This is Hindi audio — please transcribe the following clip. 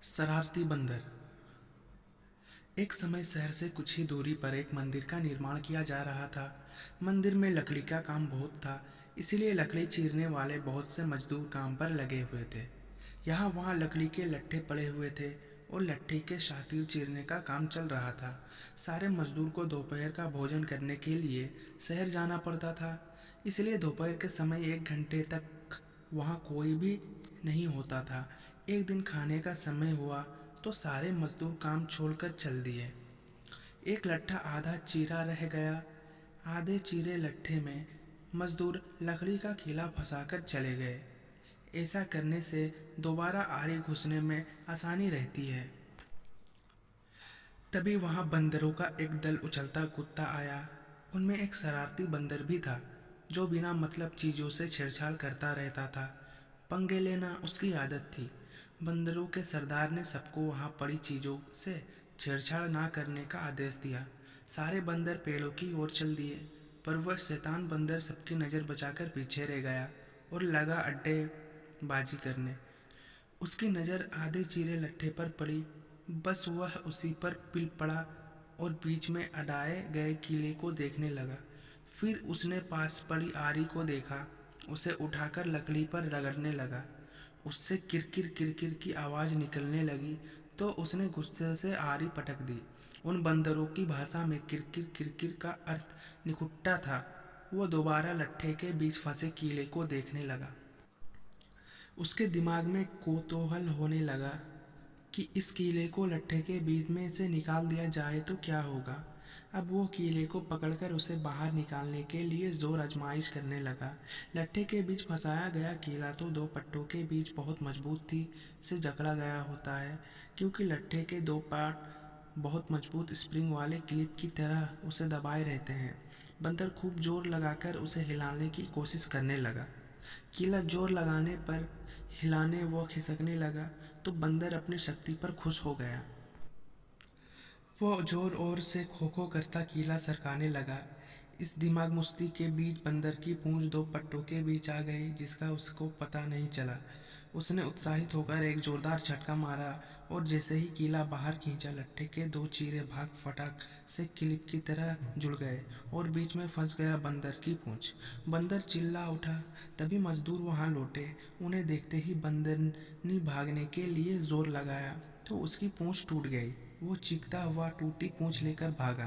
शरारती बंदर। एक समय शहर से कुछ ही दूरी पर एक मंदिर का निर्माण किया जा रहा था। मंदिर में लकड़ी का काम बहुत था, इसीलिए लकड़ी चीरने वाले बहुत से मजदूर काम पर लगे हुए थे। यहाँ वहाँ लकड़ी के लट्ठे पड़े हुए थे और लट्ठी के शातिर चीरने का काम चल रहा था। सारे मजदूर को दोपहर का भोजन करने के लिए शहर जाना पड़ता था, इसलिए दोपहर के समय 1 घंटे तक वहाँ कोई भी नहीं होता था। एक दिन खाने का समय हुआ तो सारे मजदूर काम छोड़कर चल दिए। एक लट्ठा आधा चीरा रह गया। आधे चीरे लट्ठे में मजदूर लकड़ी का कीला फंसाकर चले गए। ऐसा करने से दोबारा आरी घुसने में आसानी रहती है। तभी वहां बंदरों का एक दल उछलता कूदता आया। उनमें एक शरारती बंदर भी था, जो बिना मतलब चीजों से छेड़छाड़ करता रहता था। पंगे लेना उसकी आदत थी। बंदरों के सरदार ने सबको वहां पड़ी चीजों से छेड़छाड़ ना करने का आदेश दिया। सारे बंदर पेड़ों की ओर चल दिए, पर वह शैतान बंदर सबकी नज़र बचाकर पीछे रह गया और लगा अड्डेबाजी करने। उसकी नज़र आधे चीरे लट्ठे पर पड़ी। बस वह उसी पर पिल पड़ा और बीच में अड़ाए गए किले को देखने लगा। फिर उसने पास पड़ी आरी को देखा, उसे उठाकर लकड़ी पर रगड़ने लगा। उससे किरकिर किरकिर की आवाज़ निकलने लगी तो उसने गुस्से से आरी पटक दी। उन बंदरों की भाषा में किरकिर किरकिर का अर्थ निकुट्टा था। वो दोबारा लट्ठे के बीच फंसे कीले को देखने लगा। उसके दिमाग में कौतूहल होने लगा कि इस कीले को लट्ठे के बीच में से निकाल दिया जाए तो क्या होगा। अब वो कीले को पकड़कर उसे बाहर निकालने के लिए जोर आजमाइश करने लगा। लट्ठे के बीच फंसाया गया कीला तो दो पट्टों के बीच बहुत मजबूती से जकड़ा गया होता है, क्योंकि लट्ठे के दो पार्ट बहुत मजबूत स्प्रिंग वाले क्लिप की तरह उसे दबाए रहते हैं। बंदर खूब जोर लगाकर उसे हिलाने की कोशिश करने लगा। कीला जोर लगाने पर हिलाने व खिसकने लगा तो बंदर अपनी शक्ति पर खुश हो गया। वो जोर और से खो खो करता कीला सरकाने लगा। इस दिमाग मुश्ती के बीच बंदर की पूंछ दो पट्टों के बीच आ गई, जिसका उसको पता नहीं चला। उसने उत्साहित होकर एक जोरदार झटका मारा और जैसे ही कीला बाहर खींचा, लट्ठे के दो चीरे भाग फटाक से क्लिप की तरह जुड़ गए और बीच में फंस गया बंदर की पूंछ। बंदर चिल्ला उठा। तभी मजदूर वहां लौटे। उन्हें देखते ही बंदर ने भागने के लिए जोर लगाया तो उसकी पूंछ टूट गई। वो चीखता हुआ टूटी पूंछ लेकर भागा।